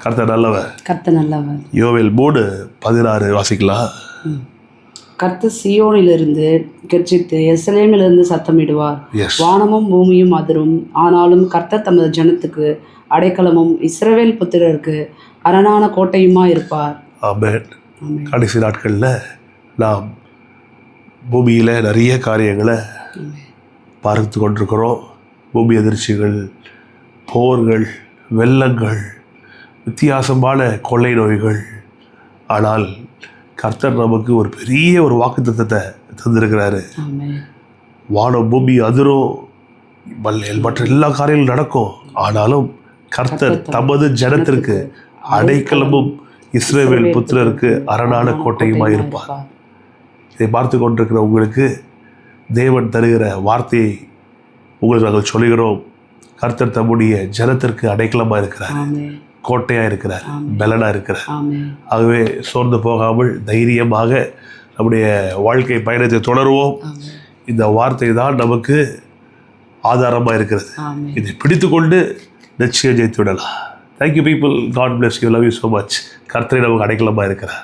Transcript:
கர்த்தர் நல்லவர். கர்த்தர் நல்லவர். யோவேல் 3:16 வாசிக்கலாம். கர்த்தர் சீயோனிலிருந்து கெர்ச்சித்து எருசலேமிலிருந்து சத்தமிடுவார். வானமும் பூமியும் அதிரும். ஆனாலும் கர்த்தர் தமது ஜனத்துக்கு அடைக்கலமும் இஸ்ரவேல் புத்திரருக்கு அரணான கோட்டையுமா இருப்பார். ஆமென். கடைசி நாட்களில் நாம் பூமியில் நிறைய காரியங்களை பார்த்து கொண்டிருக்கிறோம். பூமி அதிர்ச்சிகள், போர்கள், வெள்ளங்கள், வித்தியாசமான கொள்ளை நோய்கள். ஆனால் கர்த்தர் நமக்கு ஒரு பெரிய ஒரு வாக்குத்தத்தத்தை தந்திருக்கிறாரு. வானம் பூமி அதிரும், மற்ற எல்லா காரியங்களும் நடக்கும். ஆனாலும் கர்த்தர் தமது ஜனத்திற்கு அடைக்கலமும் இஸ்ரவேல் புத்திரருக்கு அரணான கோட்டையுமாய் இருப்பார். இதை பார்த்து கொண்டிருக்கிற உங்களுக்கு தேவன் தருகிற வார்த்தையை உங்களுக்கு நாங்கள் சொல்லுகிறோம். கர்த்தர் தம்முடைய ஜனத்திற்கு அடைக்கலமாக இருக்கிறார், கோட்டையாக இருக்கிறார், பலனாக இருக்கிறார். ஆகவே சோர்ந்து போகாமல் தைரியமாக நம்முடைய வாழ்க்கை பயணத்தை தொடருவோம். இந்த வார்த்தை தான் நமக்கு ஆதாரமாக இருக்கிறது. இதை பிடித்து கொண்டு நிச்சயம் ஜெயித்து விடலாம். Thank you people. God bless you. Love you so much. கர்த்தரை நமக்கு அடைக்கலமாக இருக்கிறார்.